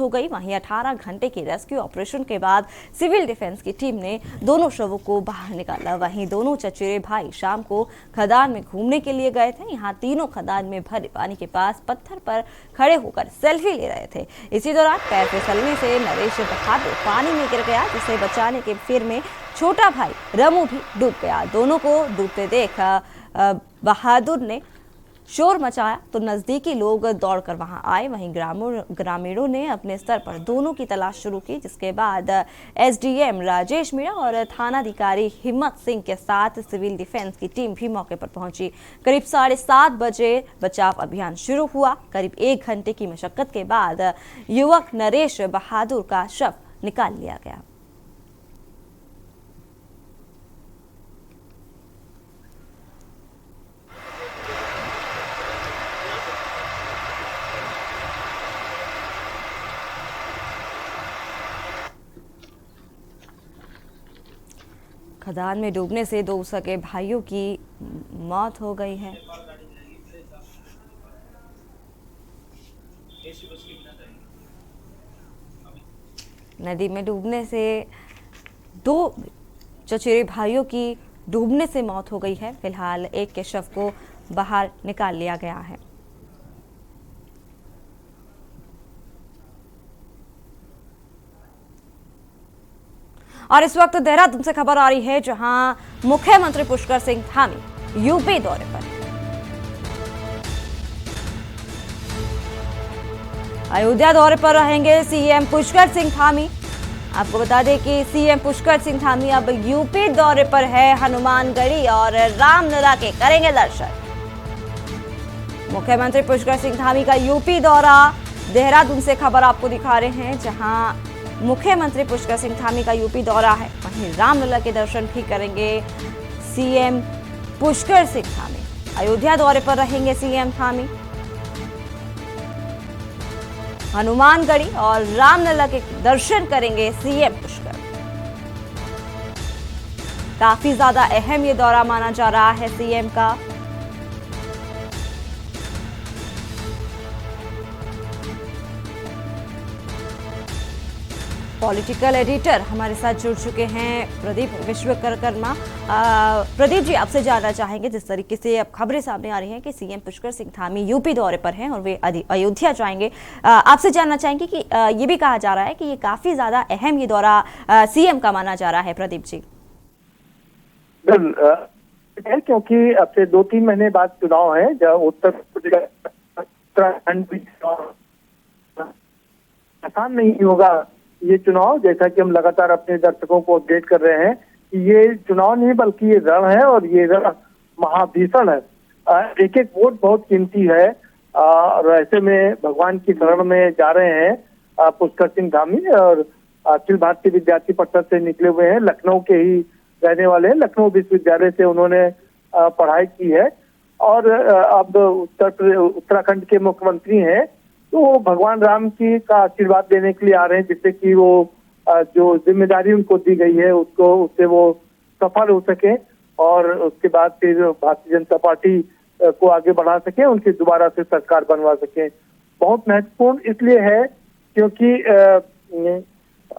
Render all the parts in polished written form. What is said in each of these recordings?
हो गई। वहीं 18 घंटे के रेस्क्यू ऑपरेशन के बाद सिविल डिफेंस की टीम ने दोनों शवों को बाहर निकाला। वहीं दोनों चचेरे भाई शाम को खदान में घूमने के लिए गए थे। यहाँ तीनों खदान में भरे पानी के पास पत्थर पर खड़े होकर सेल्फी ले रहे थे। इसी दौरान पैर फिसलने से नरेश बहादुर पानी में गिर गया, जिसे बचाने के फिर में छोटा भाई रमू भी डूब गया। दोनों को डूबते देख बहादुर ने शोर मचाया तो नजदीकी लोग दौड़कर वहां आए। वहीं ग्रामीणों ने अपने स्तर पर दोनों की तलाश शुरू की, जिसके बाद एसडीएम राजेश मीणा और थानाधिकारी हिम्मत सिंह के साथ सिविल डिफेंस की टीम भी मौके पर पहुंची। करीब 7:30 बजे बचाव अभियान शुरू हुआ। करीब 1 घंटे की मशक्कत के बाद युवक नरेश बहादुर का शव निकाल लिया गया। खदान में डूबने से 2 सगे भाइयों की मौत हो गई है। नदी में डूबने से 2 चचेरे भाइयों की डूबने से मौत हो गई है। फिलहाल एक के शव को बाहर निकाल लिया गया है। और इस वक्त देहरादून से खबर आ रही है, जहां मुख्यमंत्री पुष्कर सिंह धामी यूपी दौरे पर। अयोध्या दौरे पर रहेंगे सीएम पुष्कर सिंह धामी। आपको बता दें कि सीएम पुष्कर सिंह धामी अब यूपी दौरे पर है। हनुमानगढ़ी और रामलला के करेंगे दर्शन। मुख्यमंत्री पुष्कर सिंह धामी का यूपी दौरा। देहरादून से खबर आपको दिखा रहे हैं, जहां मुख्यमंत्री पुष्कर सिंह धामी का यूपी दौरा है। वहीं रामलला के दर्शन भी करेंगे सीएम पुष्कर सिंह धामी। अयोध्या दौरे पर रहेंगे सीएम धामी। हनुमानगढ़ी और रामलला के दर्शन करेंगे सीएम पुष्कर। काफी ज्यादा अहम ये दौरा माना जा रहा है सीएम का। पॉलिटिकल एडिटर हमारे साथ जुड़ चुके हैं प्रदीप विश्वकर्मा। प्रदीप जी, आपसे जानना चाहेंगे, जिस तरीके से अब खबरें सामने आ रही हैं कि सीएम पुष्कर सिंह धामी यूपी दौरे पर हैं और वे अयोध्या जाएंगे, आपसे जानना चाहेंगे कि ये भी कहा जा रहा है कि ये काफी ज्यादा अहम ये दौरा सीएम का माना जा रहा है। प्रदीप जी। क्योंकि अब से 2-3 महीने बाद चुनाव है, जब उत्तराखंड भी आसान नहीं होगा ये चुनाव। जैसा कि हम लगातार अपने दर्शकों को अपडेट कर रहे हैं कि ये चुनाव नहीं बल्कि ये रण है, और ये रण महाभीषण है। एक एक वोट बहुत कीमती है, और ऐसे में भगवान की शरण में जा रहे हैं पुष्कर सिंह धामी। और अखिल भारतीय विद्यार्थी परिषद से निकले हुए हैं, लखनऊ के ही रहने वाले हैं। लखनऊ विश्वविद्यालय से उन्होंने पढ़ाई की है, और अब उत्तराखंड के मुख्यमंत्री हैं। तो वो भगवान राम की का आशीर्वाद देने के लिए आ रहे हैं, जिससे कि वो जो जिम्मेदारी उनको दी गई है उससे वो सफल हो सके, और उसके बाद फिर भारतीय जनता पार्टी को आगे बढ़ा सके, उनकी दोबारा से सरकार बनवा सके। बहुत महत्वपूर्ण इसलिए है क्योंकि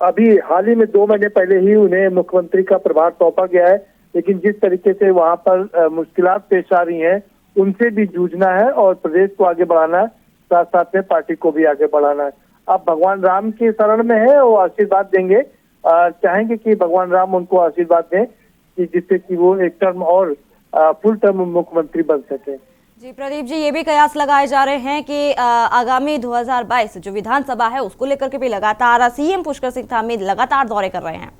अभी हाल ही में 2 महीने पहले ही उन्हें मुख्यमंत्री का प्रभार सौंपा गया है, लेकिन जिस तरीके से वहां पर मुश्किलात पेश आ रही हैं, उनसे भी जूझना है और प्रदेश को आगे बढ़ाना है, साथ साथ में पार्टी को भी आगे बढ़ाना है। अब भगवान राम की शरण में है, वो आशीर्वाद देंगे, चाहेंगे कि भगवान राम उनको आशीर्वाद दें कि जिससे कि वो एक टर्म और फुल टर्म मुख्यमंत्री बन सके। जी प्रदीप जी, ये भी कयास लगाए जा रहे हैं कि आगामी 2022 जो विधानसभा है उसको लेकर के भी लगातार सीएम पुष्कर सिंह धामी लगातार दौरे कर रहे हैं।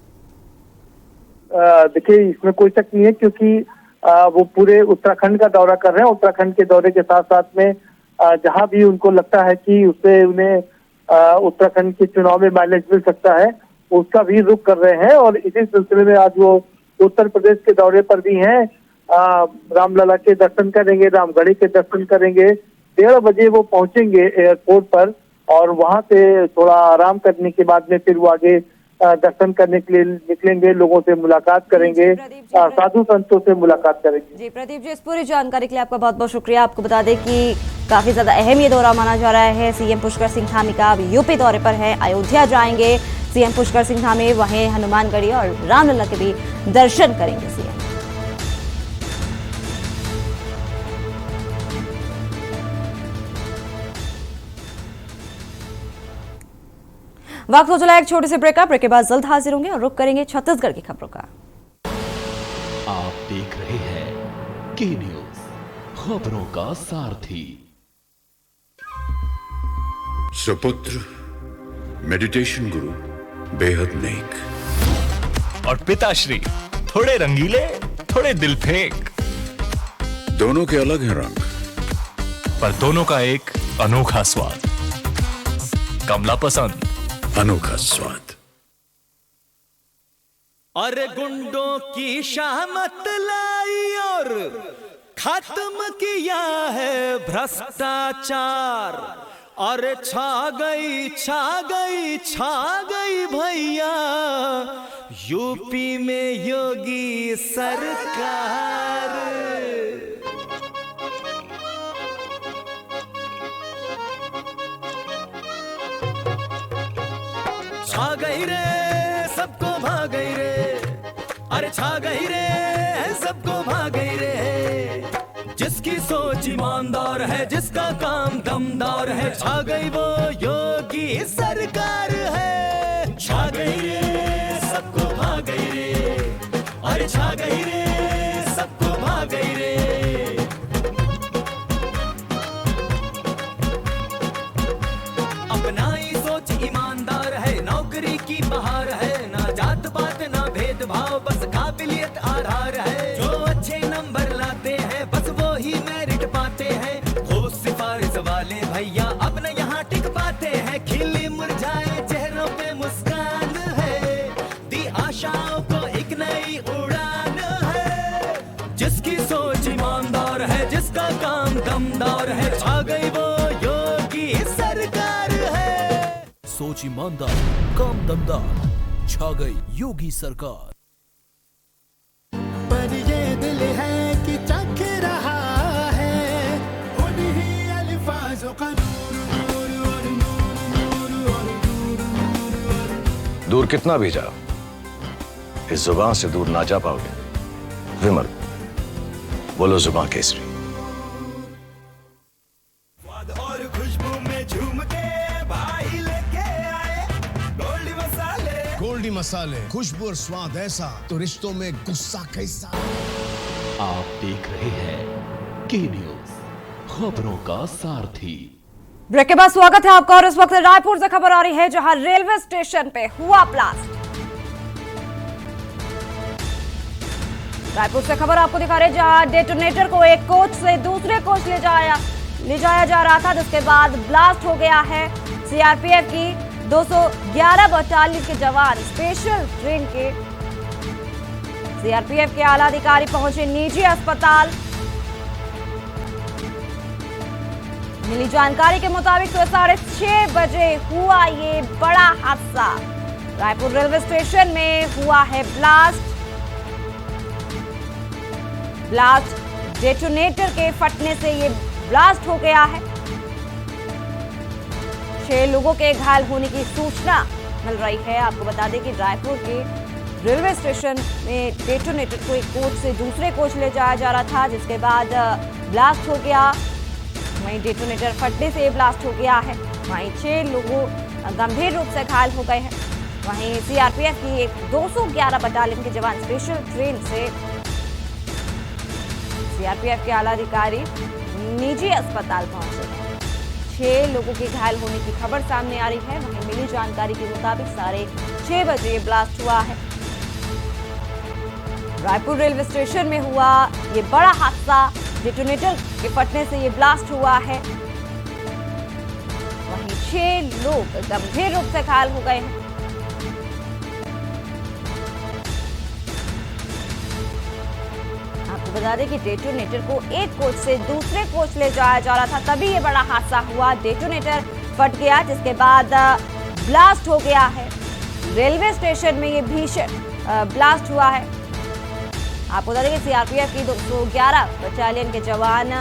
देखिए, इसमें कोई शक नहीं है, क्योंकि वो पूरे उत्तराखंड का दौरा कर रहे हैं। उत्तराखंड के दौरे के साथ साथ में जहां भी उनको लगता है कि उससे उन्हें उत्तराखंड के चुनाव में माइलेज मिल सकता है, उसका भी रुख कर रहे हैं। और इसी सिलसिले में आज वो उत्तर प्रदेश के दौरे पर भी हैं। रामलला के दर्शन करेंगे, रामगढ़ी के दर्शन करेंगे। 1:30 बजे वो पहुंचेंगे एयरपोर्ट पर, और वहां से थोड़ा आराम करने के बाद में फिर वो आगे दर्शन करने के लिए निकलेंगे, लोगों से मुलाकात करेंगे, साधु संतों से मुलाकात करेंगे। जी प्रदीप जी, इस पूरी जानकारी के लिए आपका बहुत बहुत शुक्रिया। आपको बता दें कि काफी ज्यादा अहम ये दौरा माना जा रहा है। सीएम पुष्कर सिंह धामी का अब यूपी दौरे पर है, अयोध्या जाएंगे सीएम पुष्कर सिंह धामी, वहीं हनुमानगढ़ी और रामलला के भी दर्शन करेंगे सीएम। वक्त हो चला एक छोटे से ब्रेक के बाद जल्द हाजिर होंगे और रुक करेंगे छत्तीसगढ़ की खबरों का। आप देख रहे हैं के न्यूज, खबरों का सारथी। सुपुत्र मेडिटेशन गुरु बेहद नेक और पिताश्री थोड़े रंगीले, थोड़े दिल फेंक। दोनों के अलग हैं रंग, पर दोनों का एक अनोखा स्वाद। कमला पसंद, अनोखा स्वाद। अरे गुंडों की शामत लाई और खत्म किया है भ्रष्टाचार। अरे छा गई छा गई छा गई भैया यूपी में योगी सरकार। छा गई रे सबको भाग गई रे, अरे छा गई रे सबको भाग गई रे। जिसकी सोच ईमानदार है, जिसका काम दमदार है, छा गई वो योगी सरकार है। छा गई रे सबको भाग गई रे, अरे छा गई रे सबको भाग गई रे। अपना ही सोच ईमानदार है, नौकरी की बहार है, ना जात पात ना भेदभाव, बस काबिलियत आधार है। जो अच्छे नंबर लाते हैं बस वो ही मेरिट पाते हैं। ठोस सिफारिश वाले भैया अब न यहाँ टिक पाते हैं। खिली मुरझाए चेहरों पे मुस्कान है, दी आशाओं को एक नई उड़ान है। जिसकी सोच ईमानदार है, जिसका काम दमदार है, छा गई वो योगी सरकार है। सोच ईमानदार, काम दमदार, छा गई योगी सरकार। पर ये दिल है कि चख रहा है उन्हीं अल्फाजों का दूर कितना भी जाओ, इस जुबान से दूर ना जा पाओगे। विमल, बोलो जुबान केसरी। और खुशबू में झूम के भाई लेके आए गोल्डी मसाले। गोल्डी मसाले, खुशबू और स्वाद ऐसा तो रिश्तों में गुस्सा कैसा। आप देख रहे हैं के न्यूज, खबरों का सारथी। ब्रेक के बाद स्वागत है आपका और इस वक्त रायपुर से खबर आ रही है जहां रेलवे स्टेशन पे हुआ ब्लास्ट। रायपुर से खबर आपको दिखा रहे हैं जहां डेटोनेटर को एक कोच से दूसरे कोच ले जाया जा रहा था, जिसके बाद ब्लास्ट हो गया है। सीआरपीएफ की 211 बटालियन के जवान स्पेशल ट्रेन के सीआरपीएफ के आला अधिकारी पहुंचे निजी अस्पताल। मिली जानकारी के मुताबिक तो 6:30 बजे हुआ ये बड़ा हादसा। रायपुर रेलवे स्टेशन में हुआ है ब्लास्ट। डेटोनेटर के फटने से ये ब्लास्ट हो गया है। 6 लोगों के घायल होने की सूचना मिल रही है। आपको बता दें कि रायपुर के रेलवे स्टेशन में डेटोनेटर को एक कोच से दूसरे कोच ले जाया जा रहा था, जिसके बाद ब्लास्ट हो गया। वहीं डेटोनेटर फटने से ब्लास्ट हो गया है। वहीं 6 लोगों गंभीर रूप से घायल हो गए हैं। वहीं सीआरपीएफ की एक 211 बटालियन के जवान स्पेशल ट्रेन से सीआरपीएफ के आला अधिकारी निजी अस्पताल पहुंचे हैं। 6 लोगों के घायल होने की खबर सामने आ रही है। वहीं मिली जानकारी के मुताबिक 6:30 बजे ये ब्लास्ट हुआ है। रायपुर रेलवे स्टेशन में हुआ ये बड़ा हादसा। डेटोनेटर के फटने से ये ब्लास्ट हुआ है। वहीं 6 लोग गंभीर रूप से घायल हो गए हैं। आपको बता दें कि डेटोनेटर को एक कोच से दूसरे कोच ले जाया जा रहा था, तभी ये बड़ा हादसा हुआ। डेटोनेटर फट गया, जिसके बाद ब्लास्ट हो गया है। रेलवे स्टेशन में ये भीषण ब्लास्ट हुआ है। आपको बता दें कि सीआरपीएफ की 211 बटालियन के जवान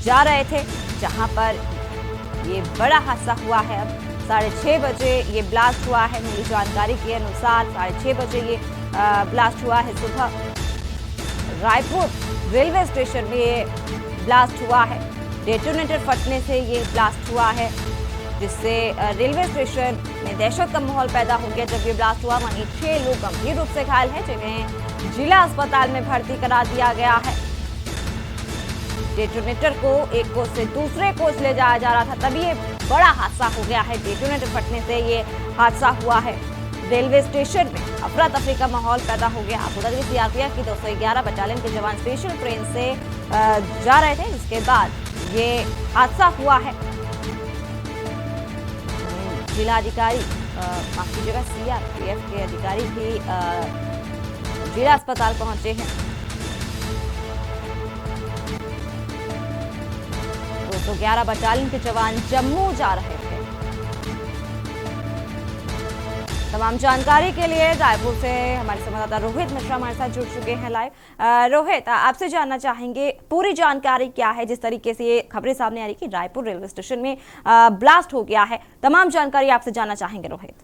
जा रहे थे, जहां पर ये बड़ा हादसा हुआ है। अब 6:30 बजे ये ब्लास्ट हुआ है। मिली जानकारी के अनुसार 6:30 बजे ये ब्लास्ट हुआ है। सुबह रायपुर रेलवे स्टेशन में ये ब्लास्ट हुआ है। डेटोनेटर फटने से ये ब्लास्ट हुआ है, जिससे रेलवे स्टेशन में दहशत का माहौल पैदा हो गया। जब ये ब्लास्ट हुआ वहीं 6 लोग गंभीर रूप से घायल हैं, जिन्हें जिला अस्पताल में भर्ती करा दिया गया है। डेटोनेटर को एक कोच से दूसरे कोच ले जाया जा रहा था, तभी ये बड़ा हादसा हो गया है। डेटोनेटर फटने से ये हादसा हुआ है। रेलवे स्टेशन में अफरा तफरी का माहौल पैदा हो गया। आपको बता दें सीआरपीएफ की 211 बटालियन के जवान स्पेशल ट्रेन से जा रहे थे, जिसके बाद ये हादसा हुआ है। जिला अधिकारी माफ कीजिएगा सीआरपीएफ के अधिकारी भी जिला अस्पताल पहुंचे हैं। 211 बटालियन के जवान जम्मू जा रहे थे। तमाम जानकारी के लिए रायपुर से हमारे संवाददाता रोहित मिश्रा हमारे साथ जुड़ चुके हैं लाइव। रोहित, आपसे जानना चाहेंगे पूरी जानकारी क्या है, जिस तरीके से ये खबरें सामने आ रही कि रायपुर रेलवे स्टेशन में ब्लास्ट हो गया है। तमाम जानकारी आपसे जानना चाहेंगे रोहित।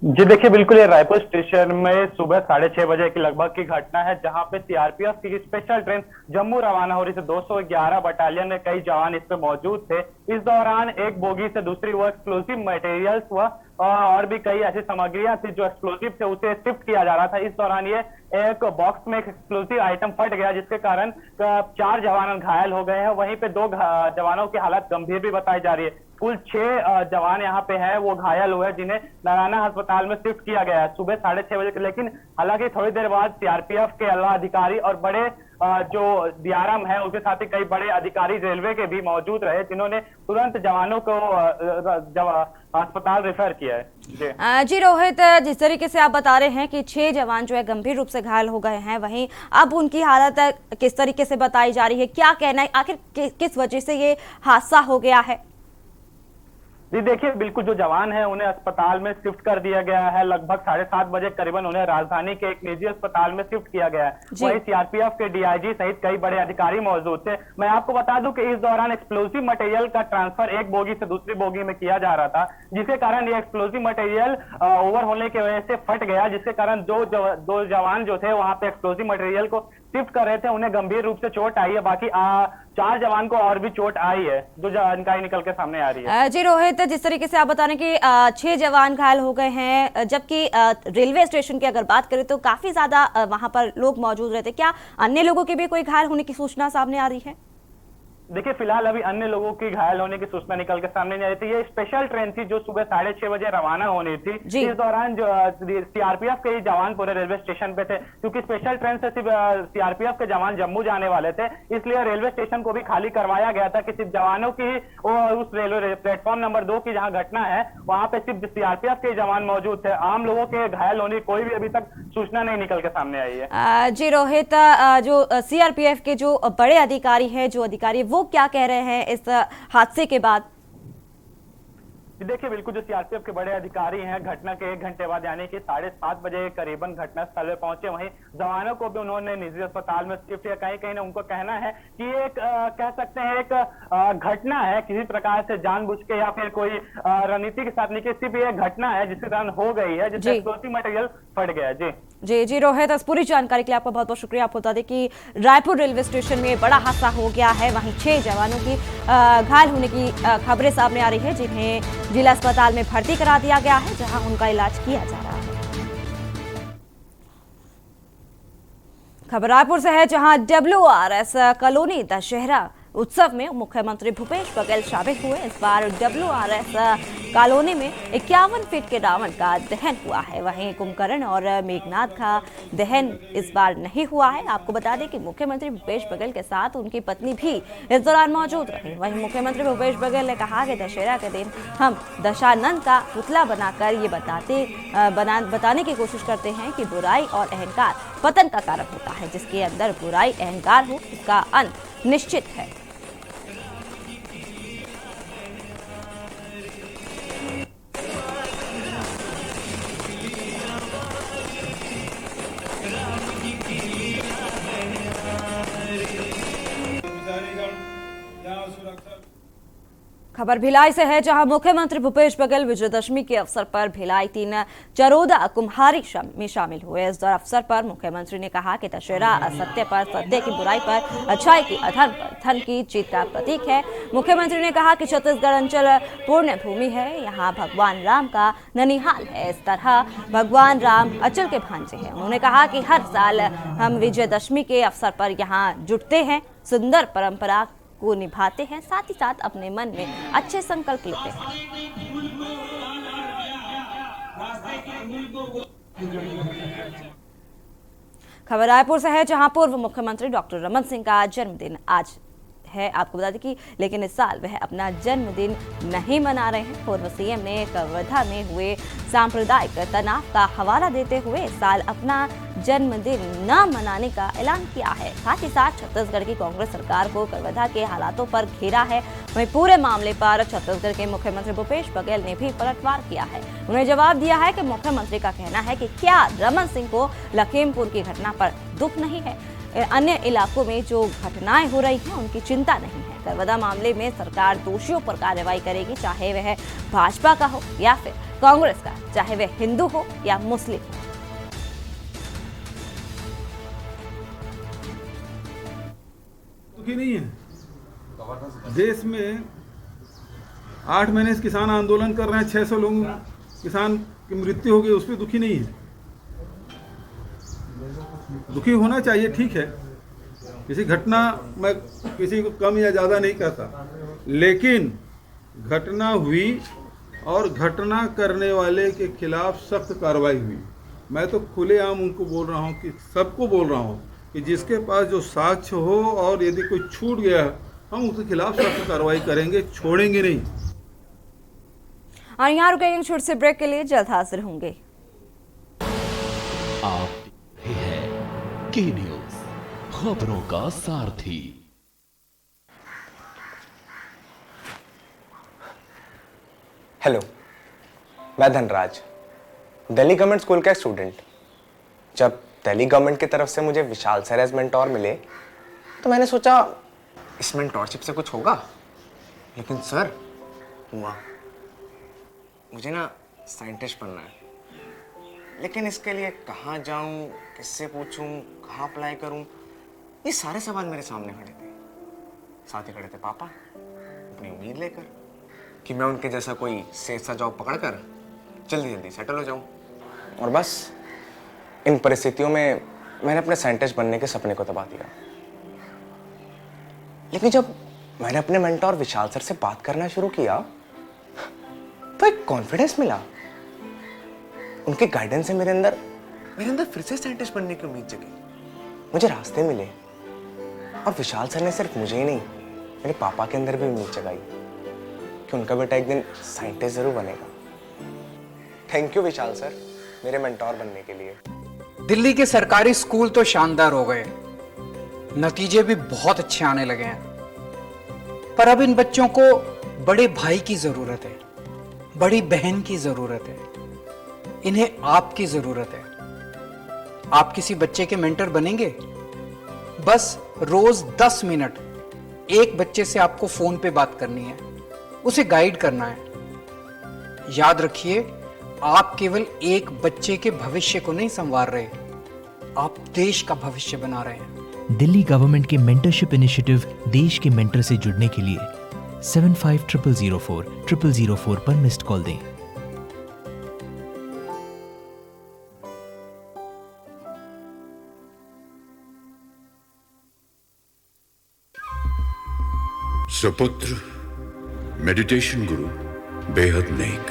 जी देखिए, बिल्कुल ये रायपुर स्टेशन में सुबह 6:30 बजे की लगभग की घटना है, जहां पे सीआरपीएफ की स्पेशल ट्रेन जम्मू रवाना हो रही थी। 211 बटालियन में कई जवान इस पे मौजूद थे। इस दौरान एक बोगी से दूसरी वो एक्सप्लोसिव मटेरियल्स व और भी कई ऐसी सामग्रियां थी जो एक्सप्लोसिव थे, उसे शिफ्ट किया जा रहा था। इस दौरान ये एक बॉक्स में एक एक्सप्लोसिव आइटम फट गया, जिसके कारण 4 जवान घायल हो गए हैं। वहीं पे 2 जवानों की हालत गंभीर भी बताई जा रही है। कुल 6 जवान यहाँ पे हैं, वो घायल हुए, जिन्हें नारायणा अस्पताल में शिफ्ट किया गया है सुबह 6:30 बजे। लेकिन हालांकि थोड़ी देर बाद सीआरपीएफ के अलावा अधिकारी और बड़े जो डीआरएम है, उसके साथ ही कई बड़े अधिकारी रेलवे के भी मौजूद रहे, जिन्होंने तुरंत जवानों को अस्पताल रेफर किया है। जी रोहित, जिस तरीके से आप बता रहे हैं कि 6 जवान जो है गंभीर रूप से घायल हो गए हैं, वहीं अब उनकी हालत किस तरीके से बताई जा रही है, क्या कहना है, आखिर किस वजह से ये हादसा हो गया है? जी देखिए, बिल्कुल जो जवान है उन्हें अस्पताल में शिफ्ट कर दिया गया है। लगभग 7:30 बजे करीबन उन्हें राजधानी के एक निजी अस्पताल में शिफ्ट किया गया है। वहीं सीआरपीएफ के डीआईजी सहित कई बड़े अधिकारी मौजूद थे। मैं आपको बता दूं कि इस दौरान एक्सप्लोसिव मटेरियल का ट्रांसफर एक बोगी से दूसरी बोगी में किया जा रहा था, जिसके कारण ये एक्सप्लोसिव मटेरियल ओवर होने की वजह से फट गया, जिसके कारण दो जवान जो थे वहां पे एक्सप्लोसिव मटेरियल को शिफ्ट कर रहे थे, उन्हें गंभीर रूप से चोट आई है। बाकी 4 जवान को और भी चोट आई है, जो जानकारी निकल के सामने आ रही है। जी रोहित, जिस तरीके से आप बता रहे हैं कि 6 जवान घायल हो गए हैं, जबकि रेलवे स्टेशन की अगर बात करें तो काफी ज्यादा वहां पर लोग मौजूद रहते, क्या अन्य लोगों के भी कोई घायल होने की सूचना सामने आ रही है? देखिए, फिलहाल अभी अन्य लोगों की घायल होने की सूचना निकल के सामने नहीं आई थी। ये स्पेशल ट्रेन थी जो सुबह 6:30 बजे रवाना होनी थी। इस दौरान जो सीआरपीएफ के जवान पूरे रेलवे स्टेशन पे थे, क्योंकि स्पेशल ट्रेन से सिर्फ सीआरपीएफ के जवान जम्मू जाने वाले थे, इसलिए रेलवे स्टेशन को भी खाली करवाया गया था कि सिर्फ जवानों की उस रेलवे प्लेटफॉर्म नंबर 2 की जहाँ घटना है, वहां पे सिर्फ सीआरपीएफ के जवान मौजूद थे। आम लोगों के घायल होने की कोई भी अभी तक सूचना नहीं निकल के सामने आई है। जी रोहित, जो सीआरपीएफ के जो बड़े अधिकारी है, वो क्या कह रहे हैं इस हादसे के बाद? देखिए, बिल्कुल जो सीआरपीएफ के बड़े अधिकारी हैं, घटना के 1 घंटे बाद यानी कि 7:30 बजे करीबन घटना स्थल पे पहुंचे। वहीं जवानों को भी उन्होंने निजी अस्पताल में शिफ्ट किया। कहीं ना उनको कहना है कि एक कह सकते हैं एक घटना है, किसी प्रकार से जानबूझ के या फिर कोई रणनीति के साथ नहीं, कि सिर्फ ये घटना है जिसके कारण हो गई है, जिससे एक्सप्लोसिव मटेरियल फट गया। जी रोहित, इस पूरी जानकारी के लिए आपका बहुत बहुत शुक्रिया। आपको बता दें कि रायपुर रेलवे स्टेशन में बड़ा हादसा हो गया है, वहीं 6 जवानों की घायल होने की खबरें सामने आ रही है, जिन्हें जिला अस्पताल में भर्ती करा दिया गया है, जहां उनका इलाज किया जा रहा है। खबर रायपुर से है, जहां WRS कॉलोनी दशहरा उत्सव में मुख्यमंत्री भूपेश बघेल शामिल हुए। इस बार WRS कॉलोनी में 51 फीट के रावण का दहन हुआ है, वहीं कुंभकर्ण और मेघनाथ का दहन इस बार नहीं हुआ है। आपको बता दें कि मुख्यमंत्री भूपेश बघेल के साथ उनकी पत्नी भी इस दौरान मौजूद रही। वहीं मुख्यमंत्री भूपेश बघेल ने कहा कि दशहरा के दिन हम दशानंद का पुतला बनाकर ये बताने की कोशिश करते हैं कि बुराई और अहंकार पतन का कारण होता है। जिसके अंदर बुराई अहंकार हो, उसका अंत निश्चित है। खबर भिलाई से है, जहां मुख्यमंत्री भूपेश बघेल विजयदशमी के अवसर पर भिलाई 3 चरोदा कुम्हारी में शामिल हुए। इस अवसर पर मुख्यमंत्री ने कहा कि दशहरा असत्य पर सत्य की बुराई पर अच्छाई की अधर्म पर धन की जीत का प्रतीक है। मुख्यमंत्री ने कहा कि छत्तीसगढ़ अंचल पुण्य भूमि है, यहाँ भगवान राम का ननिहाल है। इस तरह भगवान राम अचल के भांजे हैं। उन्होंने कहा कि हर साल हम विजयदशमी के अवसर पर यहाँ जुटते हैं, सुंदर परंपरा को निभाते हैं, साथ ही साथ अपने मन में अच्छे संकल्प लेते हैं। खबर रायपुर से है, जहां पूर्व मुख्यमंत्री डॉक्टर रमन सिंह का जन्मदिन आज है। आपको बता दें कि लेकिन इस साल वह अपना जन्मदिन नहीं मना रहे हैं। पूर्व सीएम ने कवर्धा में हुए सांप्रदायिक तनाव का हवाला देते हुए इस साल अपना जन्मदिन न मनाने का ऐलान किया है। साथ ही साथ छत्तीसगढ़ की कांग्रेस सरकार को कवर्धा के हालातों पर घेरा है। वहीं पूरे मामले पर छत्तीसगढ़ के मुख्यमंत्री भूपेश बघेल ने भी पलटवार किया है। उन्हें जवाब दिया है कि मुख्यमंत्री का कहना है कि क्या रमन सिंह को लखीमपुर की घटना पर दुख नहीं है, अन्य इलाकों में जो घटनाएं हो रही हैं उनकी चिंता नहीं है। कवर्धा मामले में सरकार दोषियों पर कार्रवाई करेगी, चाहे वह भाजपा का हो या फिर कांग्रेस का, चाहे वह हिंदू हो या मुस्लिम हो। दुखी नहीं है। देश में 8 महीने से किसान आंदोलन कर रहे हैं, 600 लोग किसान की मृत्यु हो गई, उस पर दुखी नहीं है। दुखी होना चाहिए, ठीक है। किसी घटना मैं किसी को कम या ज़्यादा नहीं कहता, लेकिन घटना हुई और घटना करने वाले के खिलाफ सख्त कार्रवाई हुई। मैं तो खुलेआम उनको बोल रहा हूँ कि सबको बोल रहा हूँ कि जिसके पास जो साक्ष्य हो और यदि कोई छूट गया हम उसके खिलाफ सख्त कार्रवाई करेंगे, छोड़ेंगे नहीं। और यहाँ रुकेंगे छोटे से ब्रेक के लिए, जल्द हाजिर होंगे। आप देख रहे हैं के न्यूज़, खबरों का सारथी। हेलो, मैं धनराज, दिल्ली गवर्नमेंट स्कूल का स्टूडेंट। जब दिल्ली गवर्नमेंट की तरफ से मुझे विशाल सर एज मेंटोर मिले तो मैंने सोचा इस मेंटोरशिप से कुछ होगा, लेकिन सर हुआ। मुझे ना साइंटिस्ट बनना है, लेकिन इसके लिए कहाँ जाऊँ, किससे पूछूँ, कहाँ अप्लाई करूँ, ये सारे सवाल मेरे सामने खड़े थे। साथ ही खड़े थे पापा, अपनी उम्मीद लेकर कि मैं उनके जैसा कोई सेफ सा जॉब पकड़कर जल्दी जल्दी सेटल हो जाऊँ। और बस इन परिस्थितियों में मैंने अपने साइंटिस्ट बनने के सपने को दबा दिया। लेकिन जब मैंने अपने मेंटोर विशाल सर से बात करना शुरू किया तो एक कॉन्फिडेंस मिला। उनके गाइडेंस से मेरे अंदर फिर से साइंटिस्ट बनने की उम्मीद जगी। मुझे रास्ते मिले और विशाल सर ने सिर्फ मुझे ही नहीं, मेरे पापा के अंदर भी उम्मीद जगाई कि उनका बेटा एक दिन साइंटिस्ट जरूर बनेगा। थैंक यू विशाल सर, मेरे मेंटोर बनने के लिए। दिल्ली के सरकारी स्कूल तो शानदार हो गए, नतीजे भी बहुत अच्छे आने लगे हैं, पर अब इन बच्चों को बड़े भाई की जरूरत है, बड़ी बहन की जरूरत है, इन्हें आपकी जरूरत है। आप किसी बच्चे के मेंटर बनेंगे? बस रोज 10 मिनट एक बच्चे से आपको फोन पे बात करनी है, उसे गाइड करना है। याद रखिए, आप केवल एक बच्चे के भविष्य को नहीं संवार रहे, आप देश का भविष्य बना रहे हैं। दिल्ली गवर्नमेंट के मेंटरशिप इनिशिएटिव देश के मेंटर से जुड़ने के लिए 750004 पर मिस्ड कॉल दें। सुपुत्र मेडिटेशन गुरु बेहद नेक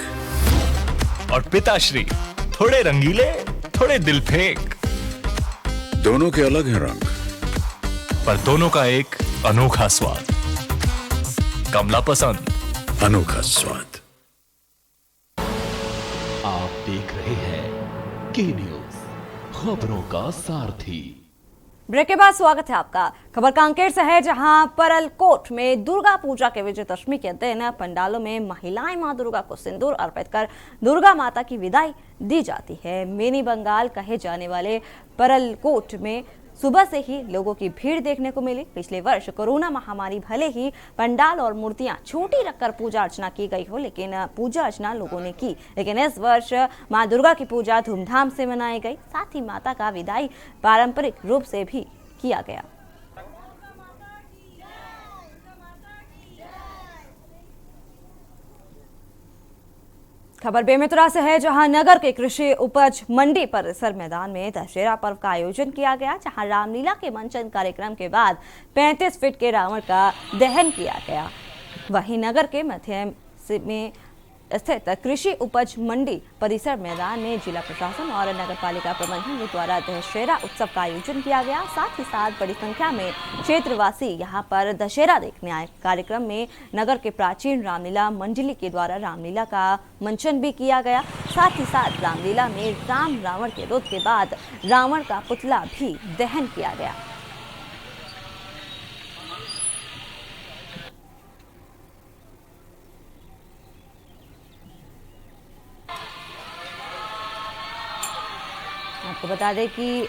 और पिताश्री थोड़े रंगीले, थोड़े दिल फेंक। दोनों के अलग हैं रंग, पर दोनों का एक अनोखा स्वाद। कमला पसंद, अनोखा स्वाद। आप देख रहे हैं के न्यूज़, खबरों का सारथी। ब्रेक के बाद स्वागत है आपका। खबर कांकेर से है, जहां परलकोट में दुर्गा पूजा के विजयदशमी के दिन पंडालों में महिलाएं मां दुर्गा को सिंदूर अर्पित कर दुर्गा माता की विदाई दी जाती है। मिनी बंगाल कहे जाने वाले परलकोट में सुबह से ही लोगों की भीड़ देखने को मिली। पिछले वर्ष कोरोना महामारी भले ही पंडाल और मूर्तियां छोटी रखकर पूजा अर्चना की गई हो, लेकिन पूजा अर्चना लोगों ने की। लेकिन इस वर्ष मां दुर्गा की पूजा धूमधाम से मनाई गई। साथ ही माता का विदाई पारंपरिक रूप से भी किया गया। खबर बेमेतरा से है, जहां नगर के कृषि उपज मंडी परिसर मैदान में दशहरा पर्व का आयोजन किया गया, जहां रामलीला के मंचन कार्यक्रम के बाद 35 फीट के रावण का दहन किया गया। वहीं नगर के मध्य में स्थित कृषि उपज मंडी परिसर मैदान में जिला प्रशासन और नगर पालिका प्रबंधन के द्वारा दशहरा उत्सव का आयोजन किया गया। साथ ही साथ बड़ी संख्या में क्षेत्रवासी यहां पर दशहरा देखने आए। कार्यक्रम में नगर के प्राचीन रामलीला मंडली के द्वारा रामलीला का मंचन भी किया गया। साथ ही साथ रामलीला में राम रावण के युद्ध के बाद रावण का पुतला भी दहन किया गया। आपको बता दें कि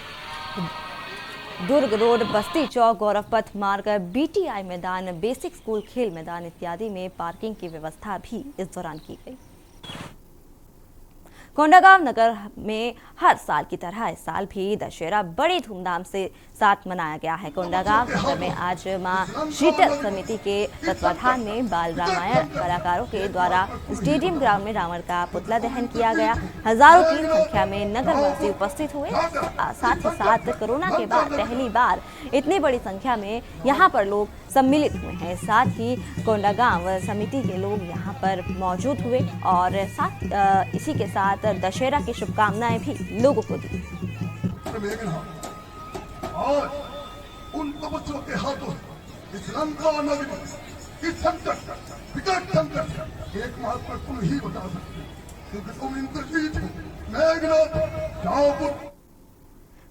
दुर्ग रोड, बस्ती चौक, गौरव पथ मार्ग, बीटीआई मैदान, बेसिक स्कूल, खेल मैदान इत्यादि में पार्किंग की व्यवस्था भी इस दौरान की गई। कोंडागांव नगर में हर साल की तरह इस साल भी दशहरा बड़ी धूमधाम से साथ मनाया गया है। कोंडागांव नगर में आज मां शीतल समिति के तत्वाधान में बाल रामायण कलाकारों के द्वारा स्टेडियम ग्राउंड में रावण का पुतला दहन किया गया। हजारों की संख्या में नगरवासी उपस्थित हुए। साथ ही साथ कोरोना के बाद पहली बार इतनी बड़ी संख्या में यहाँ पर लोग सम्मिलित हुए हैं। साथ ही कोंडागांव समिति के लोग यहाँ पर मौजूद हुए और इसी के साथ दशहरा की शुभकामनाएं भी लोगों को दी। और उन तपस्वियों के हाथों इस लंका नगरी इस संकट विकट संकट एकमात्र तुम ही बता सकते, क्योंकि तुम इंद्रजीत मेघनाथ जाओ।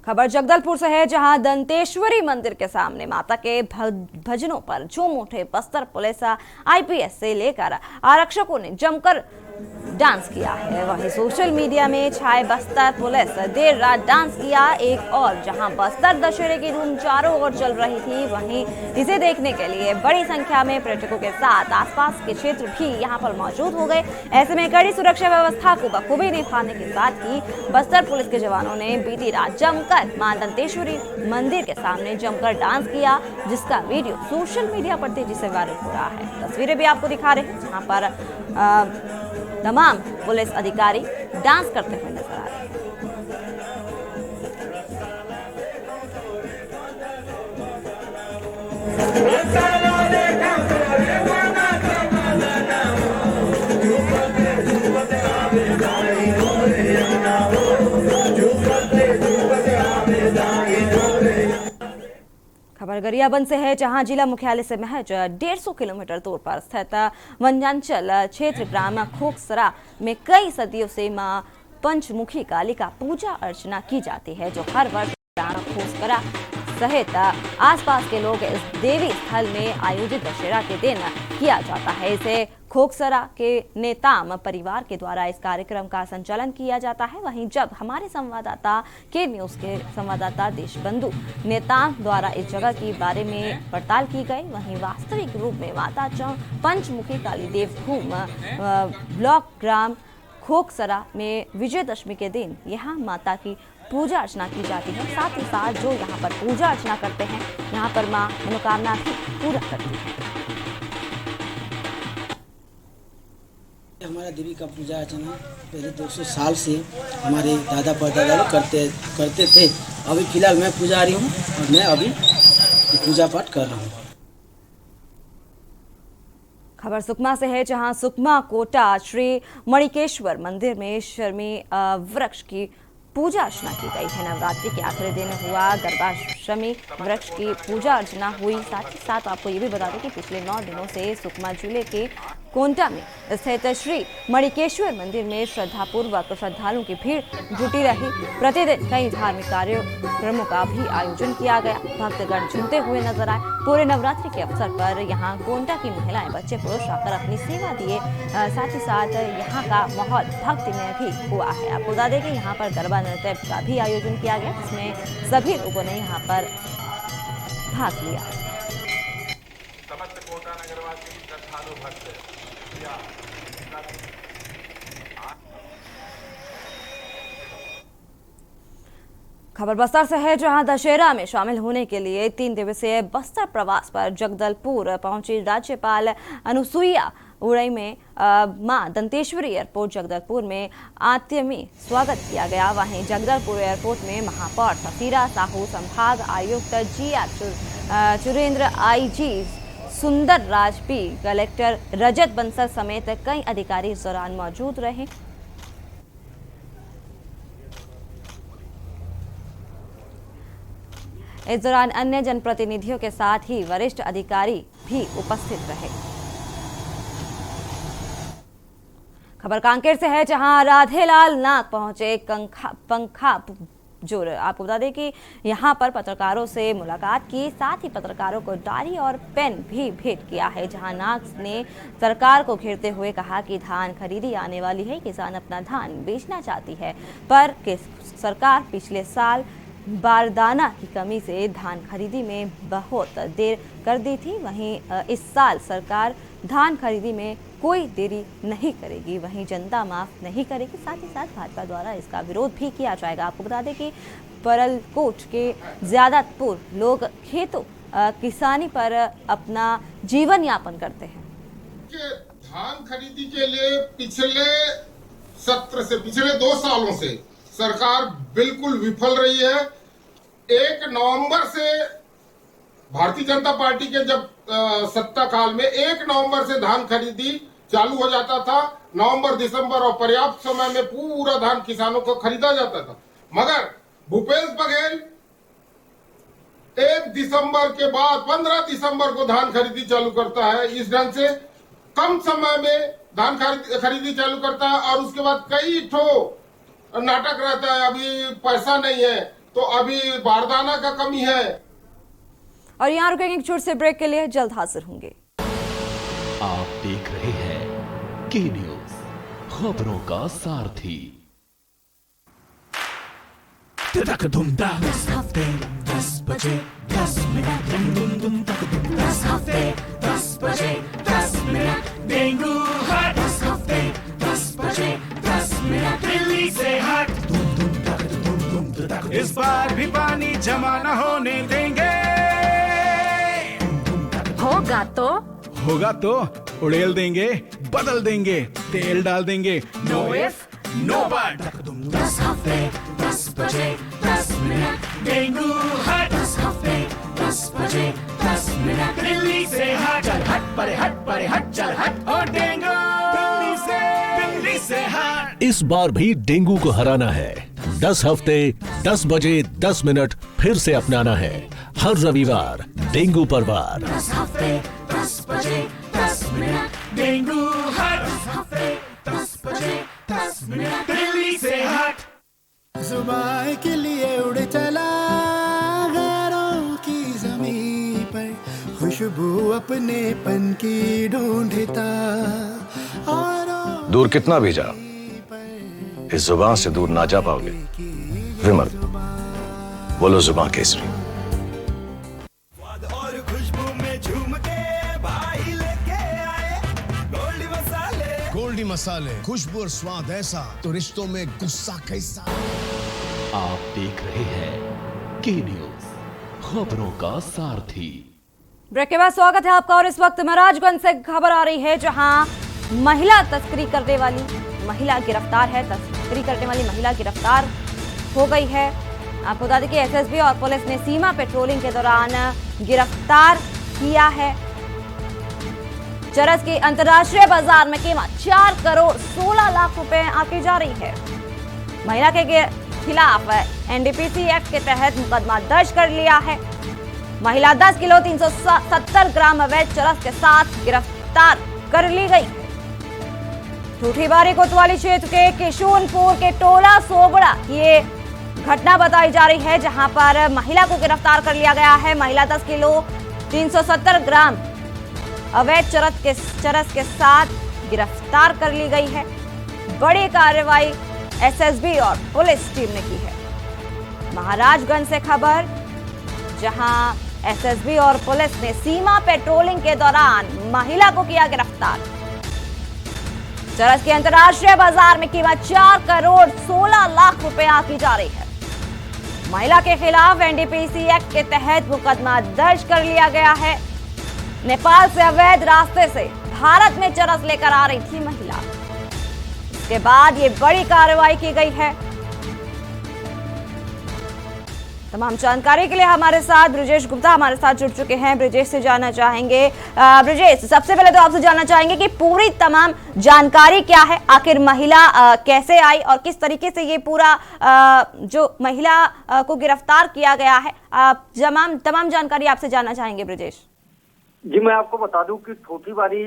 खबर जगदलपुर से है, जहां दंतेश्वरी मंदिर के सामने माता के भजनों पर झूम उठे बस्तर पुलिस। आईपीएस से लेकर आरक्षकों ने जमकर डांस किया है। वहीं सोशल मीडिया में छाए बस्तर पुलिस देर रात डांस किया। एक और जहां बस्तर दशहरे की धूम चारों ओर चल रही थी, वहीं इसे देखने के लिए बड़ी संख्या में पर्यटकों के साथ आसपास के क्षेत्र भी यहां पर मौजूद हो गए। ऐसे में कड़ी सुरक्षा व्यवस्था को बखूबी निभाने के साथ ही बस्तर पुलिस के जवानों ने बीती रात जमकर मां दंतेश्वरी मंदिर के सामने जमकर डांस किया, जिसका वीडियो सोशल मीडिया पर तेजी से वायरल हो रहा है। तस्वीरें भी आपको दिखा रहे हैं, जहां पर तमाम पुलिस अधिकारी डांस करते हुए नजर आ रहे हैं। खबर गरियाबंद से है, जहां जिला मुख्यालय से महज 150 किलोमीटर दूर पर स्थित वंजांचल क्षेत्र ग्राम खोखसरा में कई सदियों से मां पंचमुखी काली का पूजा अर्चना की जाती है, जो हर वर्ष ग्राम खोखसरा सहित आसपास के लोग इस देवी स्थल में आयोजित दशहरा के दिन किया जाता है। इसे खोखसरा के नेताम परिवार के द्वारा इस कार्यक्रम का संचालन किया जाता है। वहीं जब हमारे संवाददाता के न्यूज के संवाददाता देशबंधु नेताम द्वारा इस जगह के बारे में पड़ताल की गई, वहीं वास्तविक रूप में माता पंचमुखी काली देवभूम ब्लॉक ग्राम खोखसरा में विजयदशमी के दिन यहाँ माता की पूजा अर्चना की जाती है। साथ ही साथ जो यहाँ पर पूजा अर्चना करते हैं, यहाँ पर मां मनोकामना भी पूरा करती है। हमारा देवी का पूजा अर्चना पहले 200 साल से हमारे दादा परदादा लोग करते थे। अभी फिलहाल मैं पुजारी हूँ और मैं अभी पूजा पाठ कर रहा हूँ। खबर सुकमा से है, जहां सुकमा कोटा श्री मणिकेश्वर मंदिर में शर्मी वृक्ष की पूजा अर्चना की गई है। नवरात्रि के आखिरी दिन हुआ गर्भाष्टमी वृक्ष की पूजा अर्चना हुई। साथ ही साथ आपको ये भी बता दें कि पिछले 9 दिनों से सुकमा जिले के कोंटा में स्थित श्री मणिकेश्वर मंदिर में श्रद्धापूर्वक श्रद्धालुओं की भीड़ जुटी रही। प्रतिदिन कई धार्मिक कार्यक्रमों का भी आयोजन किया गया। भक्तगण झूमते हुए नजर आए। पूरे नवरात्रि के अवसर पर यहाँ कोंटा की महिलाएं, बच्चे, पुरुष आकर अपनी सेवा दिए। साथ ही साथ यहाँ का माहौल भक्तिमय भी हुआ है। आपको बता दें कि यहाँ पर गरबा गरबा नृत्य का भी आयोजन किया गया, जिसमें सभी लोगों ने यहाँ पर भाग लिया। खबर बस्तर से है, जहां दशहरा में शामिल होने के लिए 3 दिवसीय बस्तर प्रवास पर जगदलपुर पहुंची राज्यपाल अनुसुईया उड़ई में मां दंतेश्वरी एयरपोर्ट जगदलपुर में आत्मीय स्वागत किया गया। वहीं जगदलपुर एयरपोर्ट में महापौर सफीरा साहू, संभाग आयुक्त GR चुरेंद्र, IG सुंदर राज पी, कलेक्टर रजत बंसल समेत कई अधिकारी इस दौरान मौजूद रहे। इस दौरान अन्य जनप्रतिनिधियों के साथ ही वरिष्ठ अधिकारी भी उपस्थित रहे। खबर कांकेर से है, जहां राधेलाल नाग पहुंचे पंखा जोर। आपको बता दें कि यहां पर पत्रकारों से मुलाकात की, साथ ही पत्रकारों को डायरी और पेन भी भेंट किया है। जहां नाग ने सरकार को घेरते हुए कहा कि धान खरीदी आने वाली है, किसान अपना धान बेचना चाहती है, पर सरकार पिछले साल बारदाना की कमी से धान खरीदी में बहुत देर कर दी थी। वहीं इस साल सरकार धान खरीदी में कोई देरी नहीं करेगी, वहीं जनता माफ नहीं करेगी। साथ ही साथ भाजपा द्वारा इसका विरोध भी किया जाएगा। आपको बता दें कि परलकोट के ज्यादातर लोग खेतों किसानी पर अपना जीवन यापन करते हैं। धान खरीदी के लिए पिछले सत्र से, पिछले 2 सालों से सरकार बिल्कुल विफल रही है। 1 नवंबर से भारतीय जनता पार्टी के जब सत्ता काल में 1 नवंबर से धान खरीदी चालू हो जाता था। नवंबर, दिसंबर और पर्याप्त समय में पूरा धान किसानों को खरीदा जाता था। मगर भूपेश बघेल 1 दिसंबर के बाद 15 दिसंबर को धान खरीदी चालू करता है। इस ढंग से कम समय में धान खरीदी चालू करता है और उसके बाद कई ठो नाटक रहता है। अभी पैसा नहीं है, तो अभी बारदाना का कमी है। और यहाँ रुकेंगे एक छोटे से ब्रेक के लिए, जल्द हाजिर होंगे। आप देख रहे हैं के न्यूज, खबरों का सारथी। 10 हफ्ते 10 बजे 10 मिनट, 10 हफ्ते 10 बजे 10 मिनट, डेंगू हट 10 हफ्ते 10 बजे 10 मिनट, दिल्ली से हट। इस बार भी पानी जमा न होने देंगे। होगा तो उड़ेल देंगे, बदल देंगे, तेल डाल देंगे। Know if no but. 10 हफ्ते 10 बजे 10 मिनट, डेंगू हट 10 हफ्ते 10 बजे 10 मिनट, दिल्ली से हट। चल हट परे हट चल हट, और डेंगू दिल्ली से हट। इस बार भी डेंगू को हराना है। 10 हफ्ते 10 बजे 10 मिनट फिर से अपनाना है। हर रविवार डेंगू पर वार। 10 हफ्ते 10 बजे 10 मिनट, डेंगू हट 10 हफ्ते 10 बजे 10 मिनट, दिल्ली से हट। जुबान के लिए उड़ चला गैरों की ज़मीं पर, खुशबू अपने पन की ढूंढता। दूर कितना भी जाओ, इस जुबान से दूर ना जा पाओगे। विमल, बोलो जुबान केसरी। और खुशबू में झूम के भाई लेके आए गोल्डी मसाले, खुशबू और स्वाद ऐसा तो रिश्तों में गुस्सा कैसा। आप देख रहे हैं के न्यूज, खबरों का सारथी। ब्रेक के बाद स्वागत है आपका। और इस वक्त महाराजगंज से खबर आ रही है, जहां महिला तस्करी करने वाली महिला गिरफ्तार है। तस्करी करने वाली महिला गिरफ्तार हो गई है। आपको बता दें कि एसएसबी और पुलिस ने सीमा पेट्रोलिंग के दौरान गिरफ्तार किया है। चरस के अंतर्राष्ट्रीय बाजार में कीमत 4 करोड़ 16 लाख रुपए आंकी जा रही है। महिला के खिलाफ एनडीपीसी एक्ट के तहत मुकदमा दर्ज कर लिया है। महिला 10 किलो 370 ग्राम अवैध चरस के साथ गिरफ्तार कर ली गई है। ठूठीबारी कोतवाली क्षेत्र के किशुनपुर के टोला सोगड़ा ये घटना बताई जा रही है, जहां पर महिला को गिरफ्तार कर लिया गया है। महिला 10 किलो 370 ग्राम अवैध चरस के साथ गिरफ्तार कर ली गई है। बड़ी कार्रवाई एसएसबी और पुलिस टीम ने की है। महाराजगंज से खबर, जहां एसएसबी और पुलिस ने सीमा पेट्रोलिंग के दौरान महिला को किया गिरफ्तार। चरस के अंतर्राष्ट्रीय बाजार में कीमत 4 करोड़ 16 लाख रुपया की जा रही है। महिला के खिलाफ एनडीपीसी एक्ट के तहत मुकदमा दर्ज कर लिया गया है। नेपाल से अवैध रास्ते से भारत में चरस लेकर आ रही थी महिला। इसके बाद ये बड़ी कार्रवाई की गई है। तमाम जानकारी के लिए हमारे साथ ब्रिजेश गुप्ता हमारे साथ जुड़ चुके हैं। ब्रिजेश से जानना चाहेंगे, ब्रिजेश सबसे पहले तो आपसे जानना चाहेंगे कि पूरी तमाम जानकारी क्या है, आखिर महिला कैसे आई और किस तरीके से ये पूरा जो महिला को गिरफ्तार किया गया है, तमाम जानकारी आपसे जानना चाहेंगे ब्रिजेश। जी, मैं आपको बता दूं कि छोटीबारी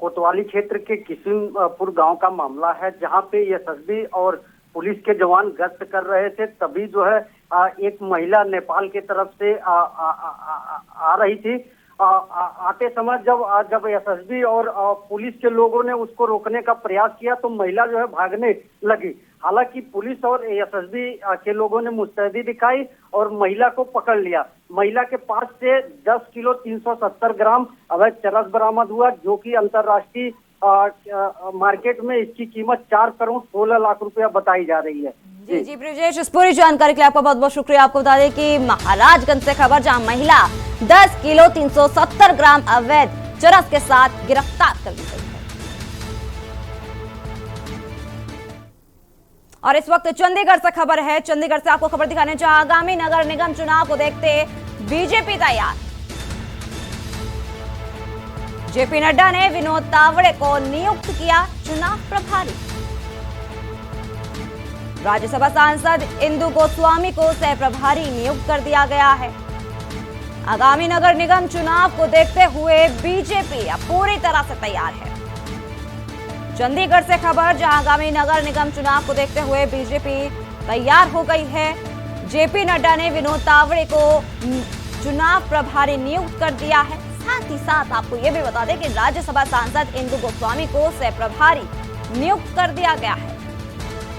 कोतवाली क्षेत्र के किसिमपुर गांव का मामला है, जहां पे एसएसबी और पुलिस के जवान गश्त कर रहे थे। तभी जो है एक महिला नेपाल की तरफ से आ रही थी। आते समय जब एसएसबी और पुलिस के लोगों ने उसको रोकने का प्रयास किया तो महिला जो है भागने लगी। हालांकि पुलिस और एसएसबी के लोगों ने मुस्तैदी दिखाई और महिला को पकड़ लिया। महिला के पास से 10 किलो 370 ग्राम अवैध चरस बरामद हुआ, जो कि अंतर्राष्ट्रीय मार्केट में इसकी कीमत 4 करोड़ 16 लाख रुपया बताई जा रही है। जी ब्रिजेश, इस पूरी जानकारी के लिए आपका बहुत बहुत शुक्रिया। आपको बता दें कि महाराजगंज से खबर, जहां महिला 10 किलो 370 ग्राम अवैध चरस के साथ गिरफ्तार कर ली गई है। और इस वक्त चंडीगढ़ से खबर है। चंडीगढ़ से आपको खबर दिखाने, जहां आगामी नगर निगम चुनाव को देखते बीजेपी तैयार। जेपी नड्डा ने विनोद तावड़े को नियुक्त किया चुनाव प्रभारी। राज्यसभा सांसद इंदु गोस्वामी को सह प्रभारी नियुक्त कर दिया गया है। आगामी नगर निगम चुनाव को देखते हुए बीजेपी अब पूरी तरह से तैयार है। चंडीगढ़ से खबर, जहां आगामी नगर निगम चुनाव को देखते हुए बीजेपी तैयार हो गई है। जेपी नड्डा ने विनोद तावड़े को चुनाव प्रभारी नियुक्त कर दिया है। साथ ही साथ आपको यह भी बता दें कि राज्यसभा सांसद इंदु गोस्वामी को सह प्रभारी नियुक्त कर दिया गया है।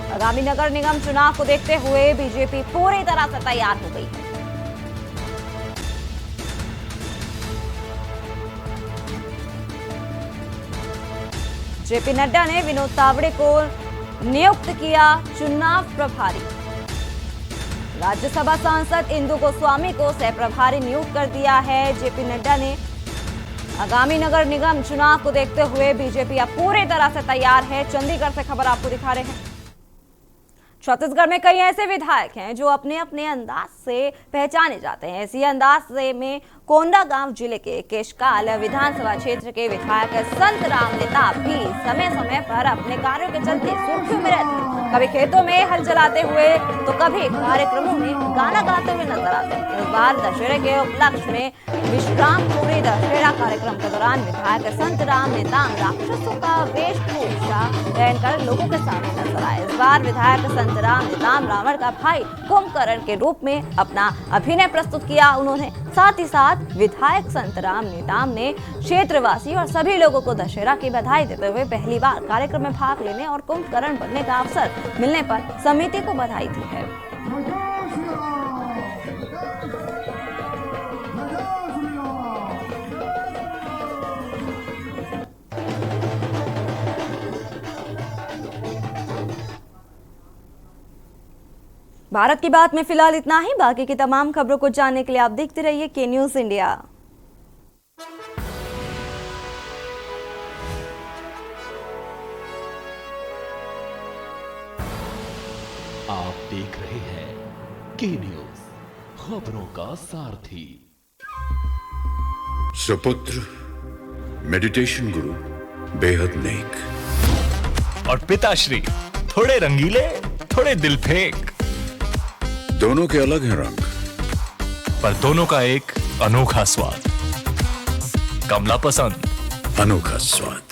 आगामी नगर निगम चुनाव को देखते हुए बीजेपी पूरी तरह से तैयार हो गई है। जेपी नड्डा ने विनोद तावड़े को नियुक्त किया चुनाव प्रभारी। राज्यसभा सांसद इंदु गोस्वामी को सह प्रभारी नियुक्त कर दिया है जेपी नड्डा ने। आगामी नगर निगम चुनाव को देखते हुए बीजेपी अब पूरी तरह से तैयार है। चंडीगढ़ से खबर आपको दिखा रहे हैं। छत्तीसगढ़ में कई ऐसे विधायक हैं जो अपने अपने अंदाज से पहचाने जाते हैं। इसी अंदाज से में कोंडागांव जिले के केशकाल विधानसभा क्षेत्र के विधायक संतराम नेताम भी समय समय पर अपने कार्यों के चलते सुर्खियों में रहते हैं। कभी खेतों में हल चलाते हुए तो कभी कार्यक्रमों में गाना गाते हुए नजर आते हैं। इस बार दशहरे के उपलक्ष्य में विश्रामपुरी दशहरा कार्यक्रम के दौरान विधायक संतराम नेताम राक्षसों का वेशभूषा पहनकर लोगों के सामने नजर आए। इस बार विधायक संतराम नेताम रावण का भाई कुंभकर्ण के रूप में अपना अभिनय प्रस्तुत किया उन्होंने। साथ ही साथ विधायक संतराम नेताम ने क्षेत्रवासी और सभी लोगों को दशहरा की बधाई देते हुए पहली बार कार्यक्रम में भाग लेने और कुंभकर्ण बनने का अवसर मिलने पर समिति को बधाई दी है। भारत की बात में फिलहाल इतना ही। बाकी की तमाम खबरों को जानने के लिए आप देखते रहिए के न्यूज इंडिया। आप देख रहे हैं के न्यूज, खबरों का सारथी। सुपुत्र मेडिटेशन गुरु बेहद नेक और पिताश्री थोड़े रंगीले, थोड़े दिलफेक। दोनों के अलग हैं रंग, पर दोनों का एक अनोखा स्वाद। कमला पसंद, अनोखा स्वाद।